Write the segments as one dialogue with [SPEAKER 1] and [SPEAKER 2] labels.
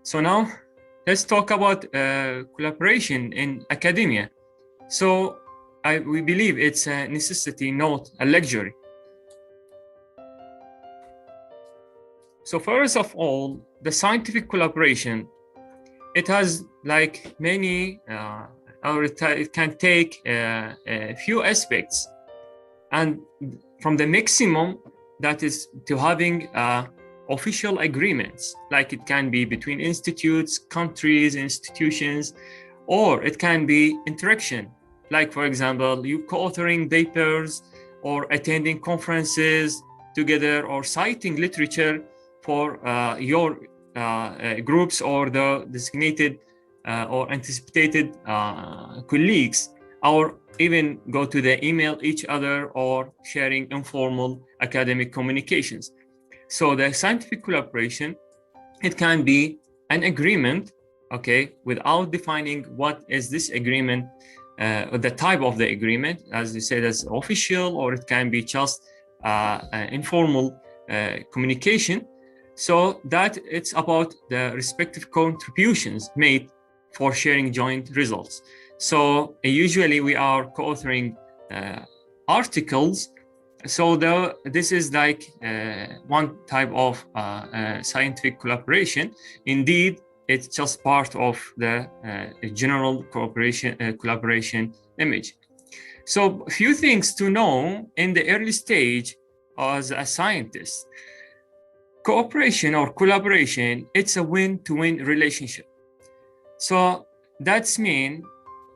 [SPEAKER 1] So now let's talk about collaboration in academia. So we believe it's a necessity, not a luxury. So first of all, the scientific collaboration, it has like many, or it can take a few aspects. And from the maximum, that is to having official agreements, like it can be between institutes, countries, institutions, or it can be interaction. Like, for example, you co-authoring papers or attending conferences together or citing literature for your groups or the designated or anticipated colleagues, or even go to the email each other or sharing informal academic communications. So the scientific collaboration, it can be an agreement, okay, without defining what is this agreement, the type of the agreement, as you said, as official, or it can be just informal communication. So that it's about the respective contributions made for sharing joint results. So usually we are co-authoring articles. So this is like one type of scientific collaboration. Indeed, it's just part of the general collaboration image. So a few things to know in the early stage as a scientist. Cooperation or collaboration, it's a win-to-win relationship. So that's mean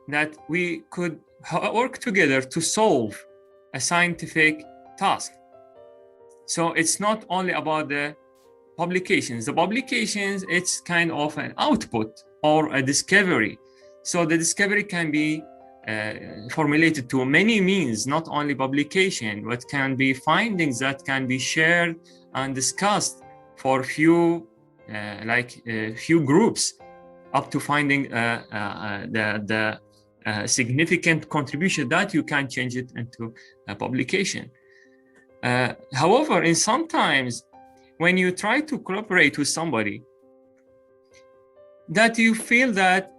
[SPEAKER 1] that we could work together to solve a scientific task. So it's not only about the publications. The publications, it's kind of an output or a discovery. So the discovery can be formulated to many means, not only publication, but can be findings that can be shared and discussed for few groups, up to finding the significant contribution that you can change it into a publication. However, in sometimes when you try to collaborate with somebody, that you feel that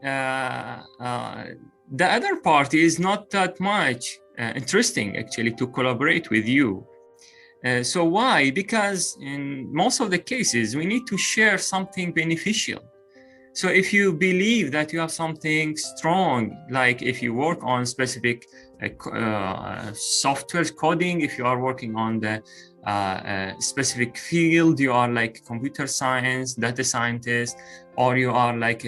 [SPEAKER 1] the other party is not that much interesting actually to collaborate with you. So why? Because in most of the cases, we need to share something beneficial. So if you believe that you have something strong, like if you work on specific software coding, if you are working on the specific field, you are like computer science, data scientist, or you are like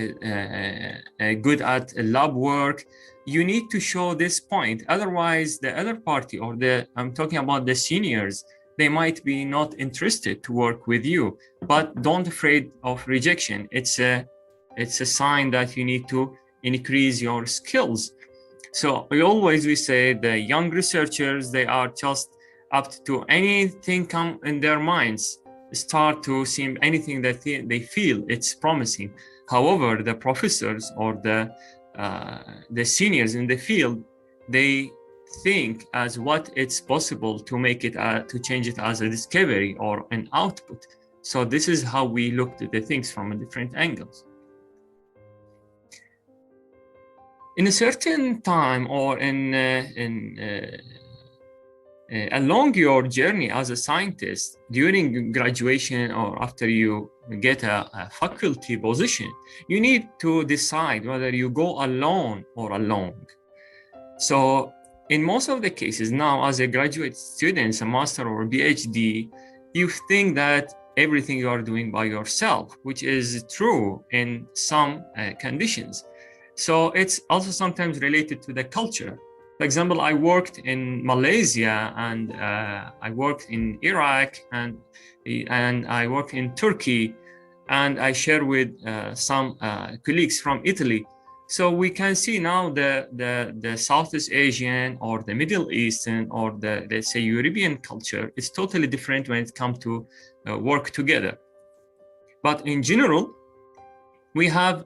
[SPEAKER 1] good at lab work, you need to show this point. Otherwise, the other party, or I'm talking about the seniors, they might be not interested to work with you. But don't afraid of rejection. It's a sign that you need to increase your skills. So we say the young researchers, they are just up to anything come in their minds, start to see anything that they feel it's promising. However, the professors or the seniors in the field, they think as what it's possible to make it, to change it as a discovery or an output. So this is how we looked at the things from different angles. In a certain time, or along your journey as a scientist, during graduation or after you get a faculty position, you need to decide whether you go alone or along. So in most of the cases now, as a graduate student, a master or a PhD, you think that everything you are doing by yourself, which is true in some conditions. So it's also sometimes related to the culture. For example, I worked in Malaysia, and I worked in Iraq, and I worked in Turkey, and I share with some colleagues from Italy. So we can see now the Southeast Asian or the Middle Eastern or the, let's say, European culture is totally different when it comes to work together. But in general, we have,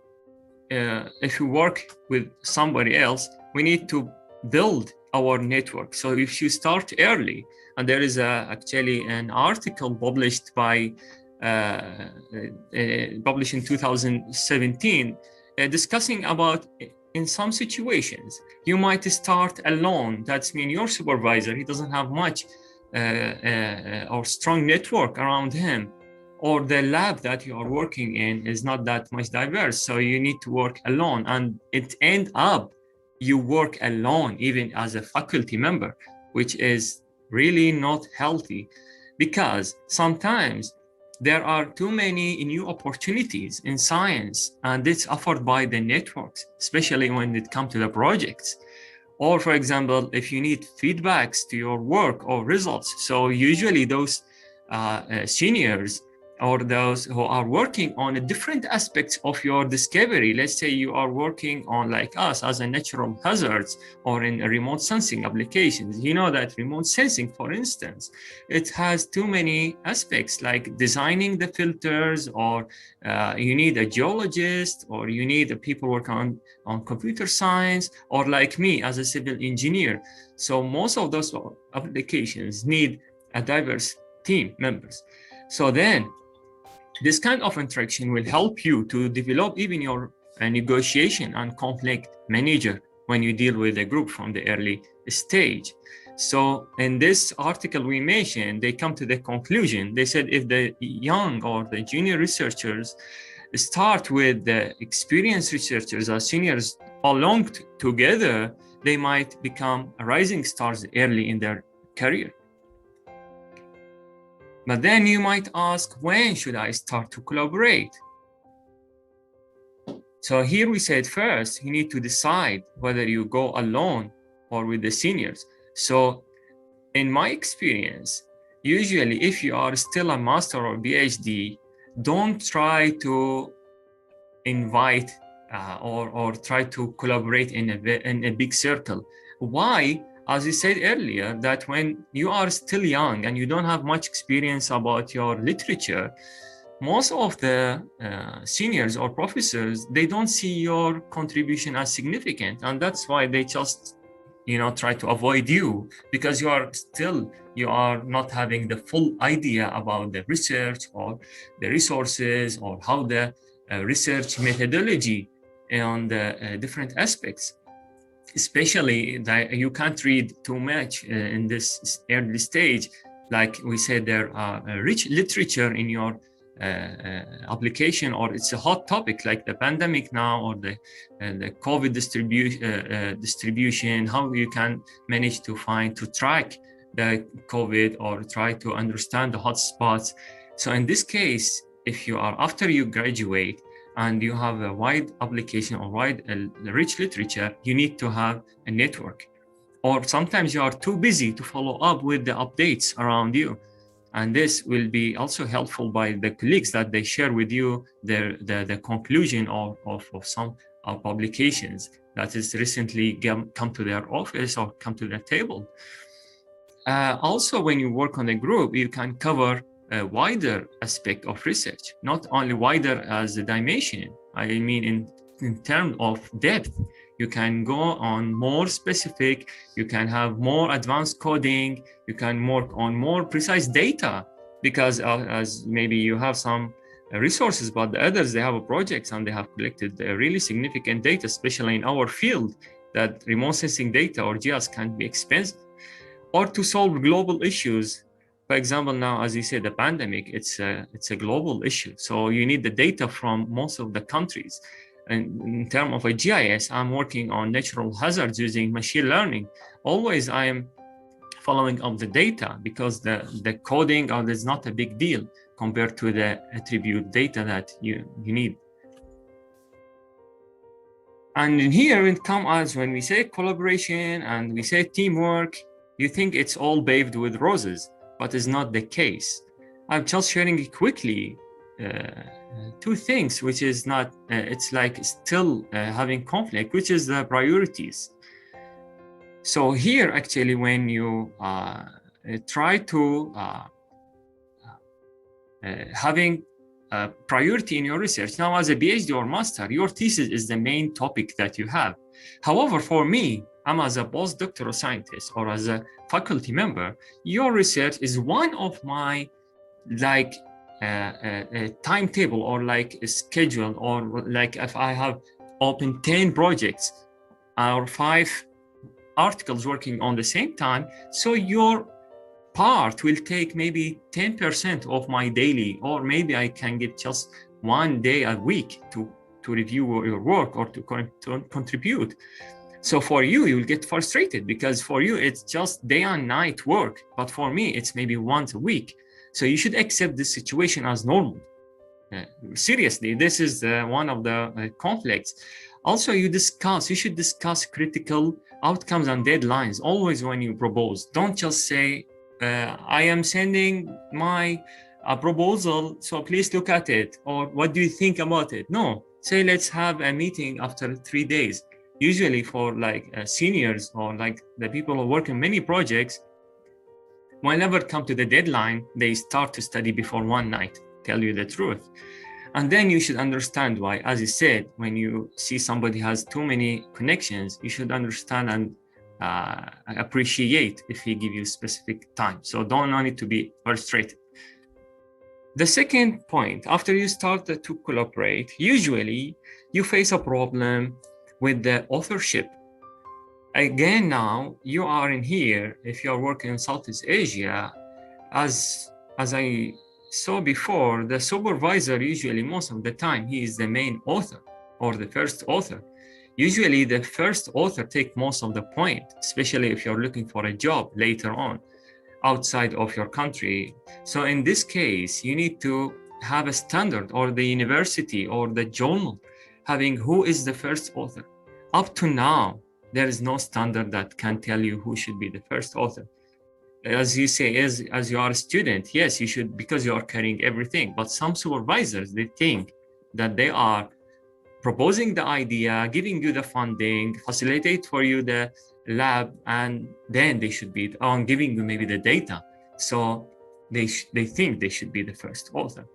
[SPEAKER 1] if you work with somebody else, we need to build our network. So if you start early, and there is actually an article published by published in 2017, discussing about in some situations, you might start alone. That's mean your supervisor, he doesn't have much or strong network around him, or the lab that you are working in is not that much diverse. So you need to work alone, and it end up you work alone even as a faculty member, which is really not healthy, because sometimes there are too many new opportunities in science, and it's offered by the networks, especially when it comes to the projects. Or for example, if you need feedbacks to your work or results. So usually those seniors or those who are working on different aspects of your discovery, let's say you are working on, like us, as a natural hazards or in remote sensing applications. You know that remote sensing, for instance, it has too many aspects, like designing the filters, or you need a geologist, or you need people working on computer science, or like me as a civil engineer. So most of those applications need a diverse team members. So then this kind of interaction will help you to develop even your negotiation and conflict manager when you deal with a group from the early stage. So in this article we mentioned, they come to the conclusion. They said if the young or the junior researchers start with the experienced researchers or seniors along together, they might become rising stars early in their career. But then you might ask, when should I start to collaborate? So here we said first, you need to decide whether you go alone or with the seniors. So in my experience, usually if you are still a master or PhD, don't try to invite or try to collaborate in a big circle. Why? As you said earlier, that when you are still young and you don't have much experience about your literature, most of the seniors or professors, they don't see your contribution as significant. And that's why they just, try to avoid you, because you are not having the full idea about the research or the resources or how the research methodology and the different aspects. Especially that you can't read too much in this early stage. Like we said, there are rich literature in your application, or it's a hot topic like the pandemic now, or the COVID distribution, how you can manage to track the COVID or try to understand the hotspots. So in this case, if you are after you graduate, and you have a wide application or rich literature, you need to have a network. Or sometimes you are too busy to follow up with the updates around you. And this will be also helpful by the colleagues, that they share with you the conclusion of some publications that is recently come to their office or come to their table. Also, when you work on a group, you can cover a wider aspect of research, not only wider as a dimension. I mean, in terms of depth, you can go on more specific, you can have more advanced coding, you can work on more precise data, because as maybe you have some resources, but the others, they have projects and they have collected really significant data, especially in our field, that remote sensing data or GIS can be expensive. Or to solve global issues. For example, now, as you said, the pandemic, it's a global issue. So you need the data from most of the countries. And in terms of a GIS, I'm working on natural hazards using machine learning. Always I am following up the data, because the coding is not a big deal compared to the attribute data that you need. And in here it comes as when we say collaboration and we say teamwork, you think it's all paved with roses. But it's not the case. I'm just sharing quickly two things, which is not, it's like still having conflict, which is the priorities. So here, actually, when you try to having a priority in your research, now as a PhD or master, your thesis is the main topic that you have. However, for me, I'm as a postdoctoral scientist or as a faculty member, your research is one of my a timetable or like a schedule, or like if I have open 10 projects or 5 articles working on the same time, so your part will take maybe 10% of my daily, or maybe I can get just 1 day a week to review your work or to contribute. So for you, you will get frustrated because for you, it's just day and night work. But for me, it's maybe once a week. So you should accept this situation as normal. Seriously, this is one of the conflicts. Also, you should discuss critical outcomes and deadlines always when you propose. Don't just say, I am sending my proposal, so please look at it, or what do you think about it? No, say let's have a meeting after 3 days. Usually for like seniors or like the people who work in many projects, whenever it comes to the deadline, they start to study before one night, tell you the truth. And then you should understand why. As you said, when you see somebody has too many connections, you should understand and appreciate if he give you specific time. So don't need to be frustrated. The second point, after you start to collaborate, usually you face a problem with the authorship. Again, now you are in here, if you are working in Southeast Asia, as I saw before, the supervisor usually most of the time, he is the main author or the first author. Usually the first author take most of the point, especially if you're looking for a job later on outside of your country. So in this case, you need to have a standard, or the university or the journal having who is the first author. Up to now, there is no standard that can tell you who should be the first author. As you say, as you are a student, yes, you should, because you are carrying everything. But some supervisors, they think that they are proposing the idea, giving you the funding, facilitate for you the lab, and then they should be on giving you maybe the data. So they think they should be the first author.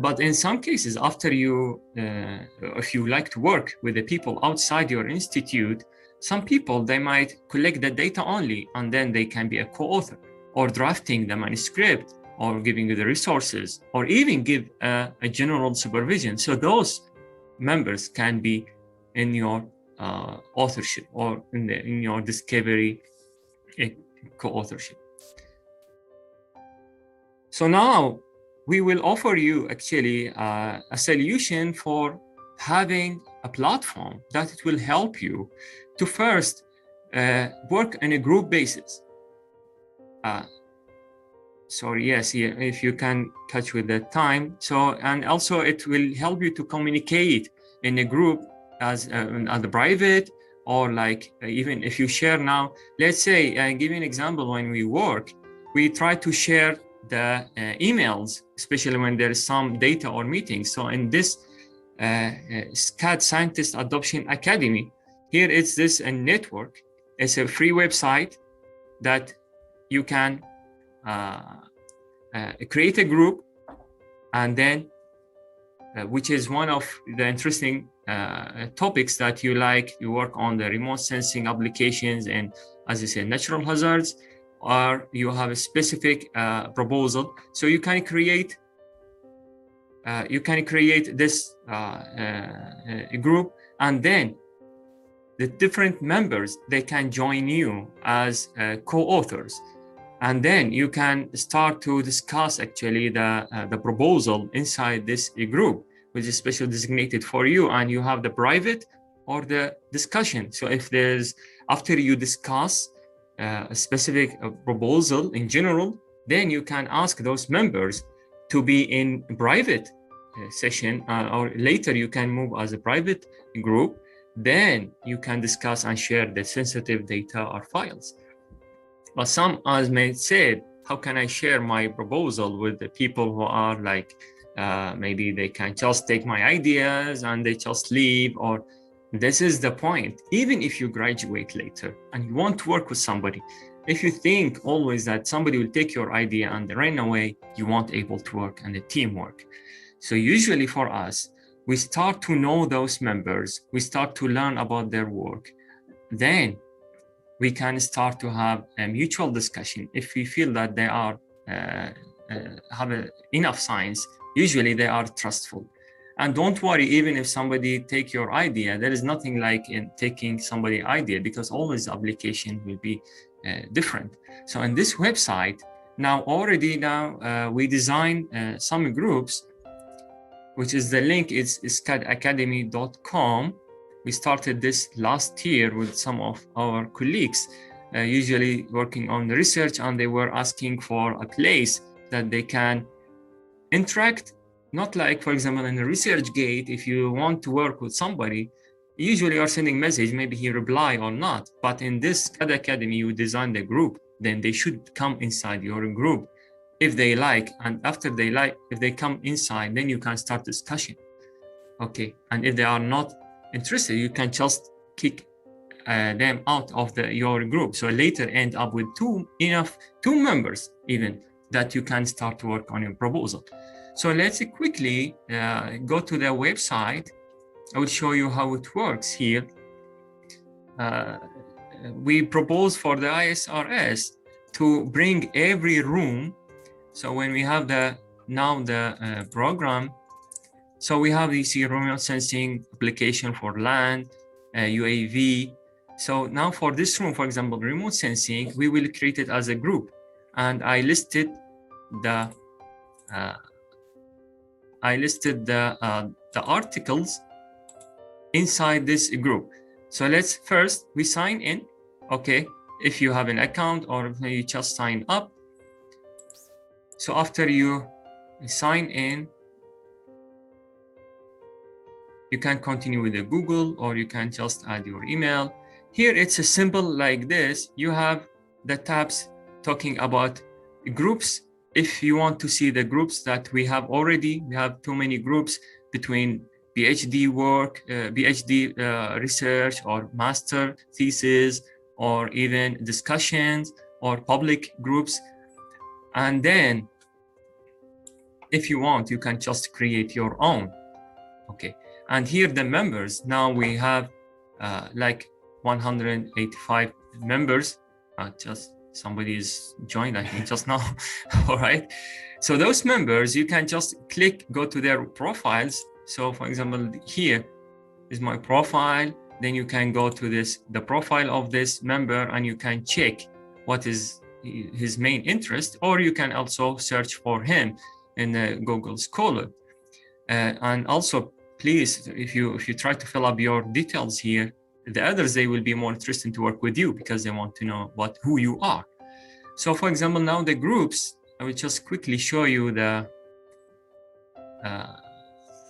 [SPEAKER 1] But in some cases, after you, if you like to work with the people outside your institute, some people, they might collect the data only, and then they can be a co-author, or drafting the manuscript, or giving you the resources, or even give a general supervision. So those members can be in your authorship, or in your discovery co-authorship. So now we will offer you actually a solution for having a platform that it will help you to first work on a group basis. Sorry, yes, if you can catch with the time. So, and also it will help you to communicate in a group as a private, or like even if you share now, let's say, give you an example, when we work, we try to share the emails, especially when there is some data or meetings. So in this SCAD Scientist Adoption Academy, here it's this network. It's a free website that you can create a group, and then which is one of the interesting topics that you like. You work on the remote sensing applications and, as you say, natural hazards, or you have a specific proposal. So you can create this group, and then the different members, they can join you as co-authors. And then you can start to discuss actually the proposal inside this group, which is specially designated for you, and you have the private or the discussion. So if there's, after you discuss a specific proposal in general, then you can ask those members to be in private session, or later you can move as a private group. Then you can discuss and share the sensitive data or files. But some, as may said, how can I share my proposal with the people who are like, maybe they can just take my ideas and they just leave? Or this is the point. Even if you graduate later and you want to work with somebody, if you think always that somebody will take your idea and run away, you won't able to work and the teamwork. So usually for us, we start to know those members, we start to learn about their work. Then we can start to have a mutual discussion. If we feel that they are have enough science, usually they are trustful. And don't worry, even if somebody take your idea, there is nothing like in taking somebody's idea, because always the application will be different. So in this website, we design some groups, which is the link is scadacademy.com. We started this last year with some of our colleagues, usually working on the research, and they were asking for a place that they can interact. Not like, for example, in the ResearchGate, if you want to work with somebody, usually you're sending message, maybe he reply or not. But in this SCADA Academy, you design the group, then they should come inside your group if they like. And after they like, if they come inside, then you can start discussion. Okay. And if they are not interested, you can just kick them out of your group. So later end up with two members even that you can start to work on your proposal. So let's quickly go to the website. I will show you how it works here. We propose for the ISRS to bring every room. So when we have the program, so we have this remote sensing application for land, UAV. So now for this room, for example, remote sensing, we will create it as a group. And I listed the articles inside this group. So let's first, we sign in, okay, if you have an account or if you just sign up. So after you sign in, you can continue with the Google, or you can just add your email. Here it's a simple like this. You have the tabs talking about groups. If you want to see the groups that we have already, we have too many groups between PhD work, PhD research, or master thesis, or even discussions, or public groups. And then if you want, you can just create your own. Okay. And here the members, now we have like 185 members. Just somebody is joined, I think, just now. All right. So those members, you can just click, go to their profiles. So for example, here is my profile. Then you can go to the profile of this member, and you can check what is his main interest, or you can also search for him in the Google Scholar. And also, please, if you try to fill up your details here, the others, they will be more interested to work with you because they want to know who you are. So for example, now the groups, I will just quickly show you the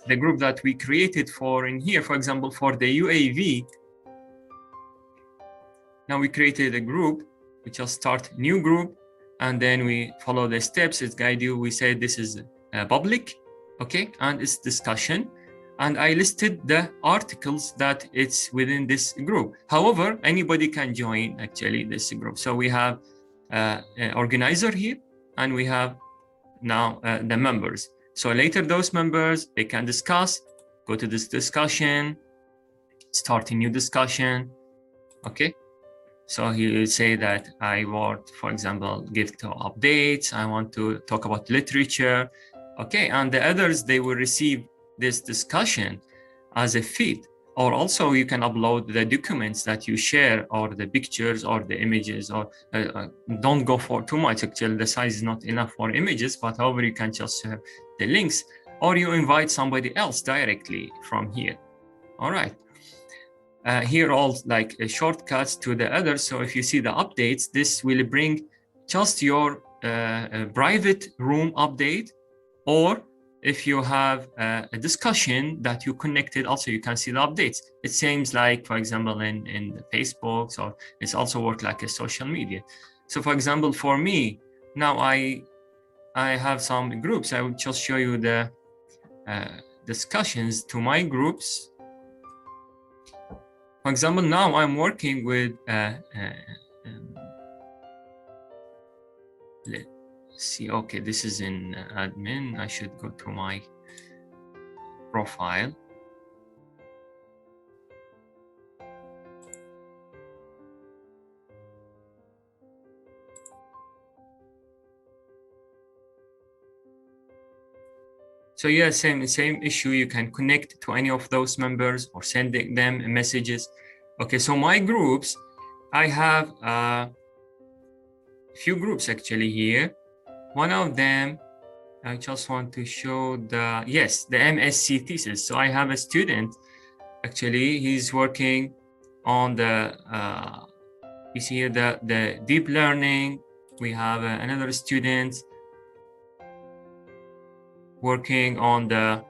[SPEAKER 1] group that we created for in here. For example, for the UAV, now we created a group. We just start new group, and then we follow the steps. It's guide you. We say this is public, okay, and it's discussion. And I listed the articles that it's within this group. However, anybody can join actually this group. So we have an organizer here, and we have now the members. So later those members, they can discuss, go to this discussion, start a new discussion, okay? So he will say that I want, for example, give to updates. I want to talk about literature, okay? And the others, they will receive this discussion as a feed, or also you can upload the documents that you share, or the pictures or the images, or don't go for too much. Actually, the size is not enough for images, but however, you can just share the links, or you invite somebody else directly from here. All right. Here all like shortcuts to the others. So if you see the updates, this will bring just your private room update, or if you have a discussion that you connected, also you can see the updates. It seems like, for example, in the Facebook, so it's also work like a social media. So for example, for me, now I have some groups. I will just show you the discussions to my groups. For example, now I'm working with, let's see, okay, this is in admin. I should go to my profile. So yeah, same issue. You can connect to any of those members or sending them messages. Okay, so my groups, I have a few groups actually here. One of them, I just want to show the MSc thesis. So I have a student, actually, he's working on the, you see here the deep learning. We have another student working on the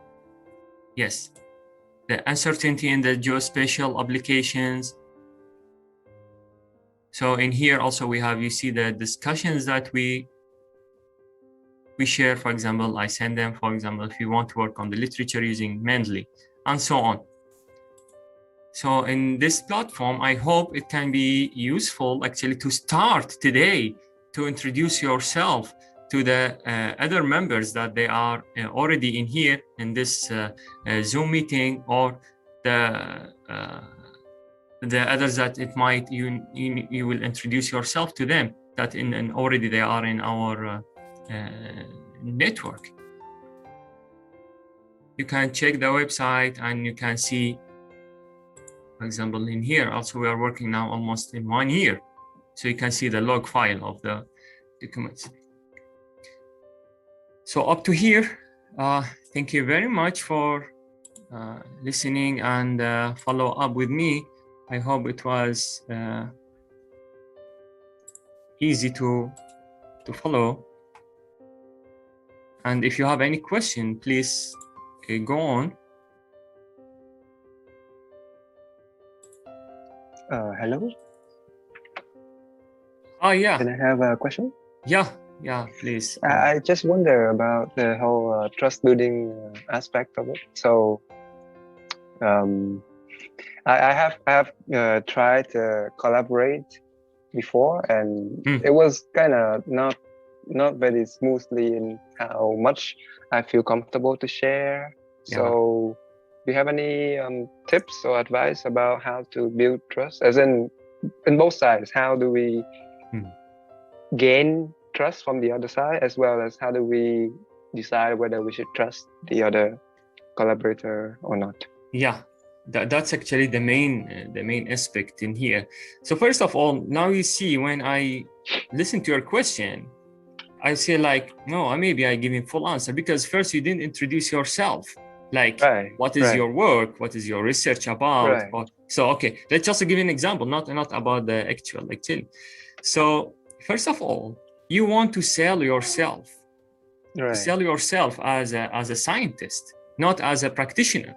[SPEAKER 1] uncertainty in the geospatial applications. So in here also we have, you see the discussions that we share. For example, I send them, for example, if you want to work on the literature using Mendeley and so on. So in this platform, I hope it can be useful actually to start today to introduce yourself to the other members that they are already in here in this Zoom meeting, or the others that it might, you will introduce yourself to them that in already they are in our network. You can check the website and you can see, for example, in here also we are working now almost in 1 year. So you can see the log file of the documents. So up to here, thank you very much for listening and follow up with me. I hope it was easy to follow. And if you have any question, please go on.
[SPEAKER 2] Hello.
[SPEAKER 1] Oh yeah.
[SPEAKER 2] Can I have a question?
[SPEAKER 1] Yeah, please.
[SPEAKER 2] I just wonder about the whole trust building aspect of it. So I have tried to collaborate before, and it was kind of not very smoothly in how much I feel comfortable to share. So do you have any tips or advice about how to build trust, as in both sides? How do we gain trust from the other side, as well as how do we decide whether we should trust the other collaborator or not?
[SPEAKER 1] Yeah, that's actually the main aspect in here. So first of all, now you see when I listen to your question, I say like, no, maybe I give him full answer, because first you didn't introduce yourself. Like, what is your work? What is your research about? So, okay, let's just give an example, not about the actual activity. So first of all, you want to sell yourself. Sell yourself as a scientist, not as a practitioner.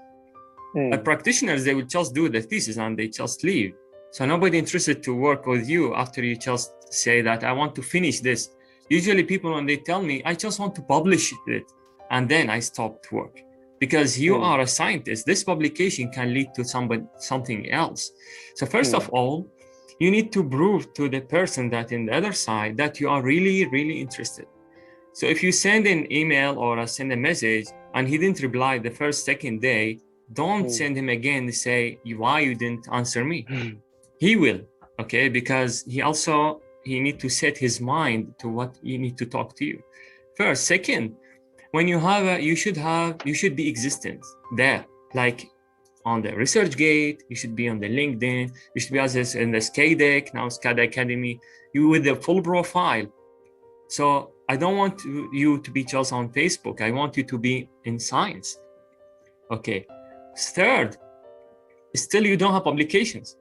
[SPEAKER 1] But practitioners, they will just do the thesis and they just leave. So nobody interested to work with you after you just say that I want to finish this. Usually people, when they tell me, I just want to publish it, and then I stopped work. Because you are a scientist, this publication can lead to something else. So first of all, you need to prove to the person that in the other side that you are really, really interested. So if you send an email or send a message and he didn't reply the first, second day, don't send him again to say why you didn't answer me. He will, okay? Because he need to set his mind to what he need to talk to you. First, second, when you have you should be existent there, like on the ResearchGate, you should be on the LinkedIn, you should be in the SCADAC, now SCADA Academy, you with the full profile. So I don't want you to be just on Facebook. I want you to be in science. Okay. Third, still you don't have publications.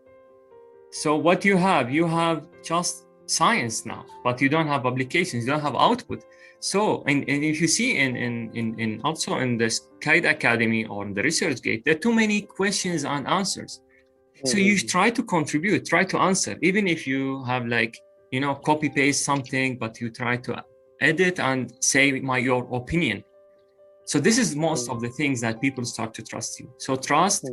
[SPEAKER 1] So what you have just science now, but you don't have publications, you don't have output. So, and if you see in also in the SCADA Academy or in the ResearchGate, there are too many questions and answers. So you try to contribute, try to answer, even if you have like, copy paste something, but you try to edit and say your opinion. So this is most of the things that people start to trust you. So trust,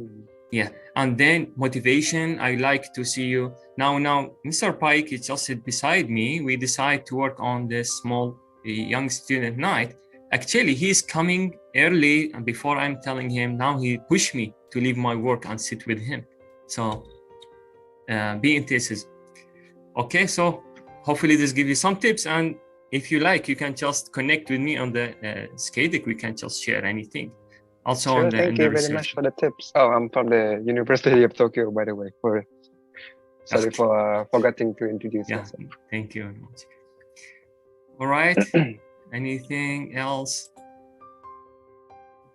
[SPEAKER 1] and then motivation. I like to see you now. Mr. Pike is just beside me. We decide to work on this small young student night. Actually, he's coming early, and before I'm telling him, now he pushed me to leave my work and sit with him. So be intensive. Okay, so hopefully this gives you some tips, and if you like, you can just connect with me on the SCADAC. We can just share anything. Also
[SPEAKER 2] Sure,
[SPEAKER 1] on the
[SPEAKER 2] thank you very much for the tips. Oh, I'm from the University of Tokyo, by the way. Sorry for forgetting to introduce myself.
[SPEAKER 1] Thank you very much. All right. Anything else?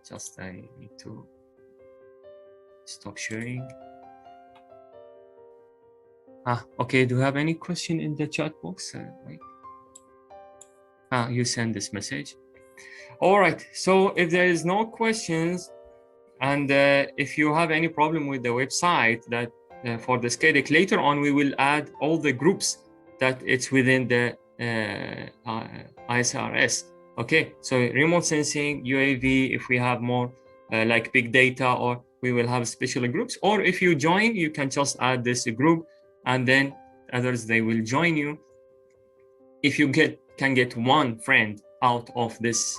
[SPEAKER 1] Just I need to stop sharing. Okay. Do you have any question in the chat box? You send this message. All right. So if there is no questions, and if you have any problem with the website that for the SCADAC, later on we will add all the groups that it's within the ISRS. Okay. So remote sensing, UAV, if we have more like big data, or we will have special groups, or if you join, you can just add this group, and then others, they will join you. If you can get one friend out of this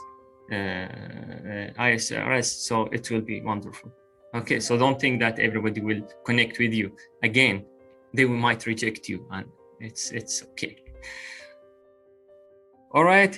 [SPEAKER 1] ISRS, so it will be wonderful. Okay, so don't think that everybody will connect with you. Again, they might reject you, and it's okay. All right.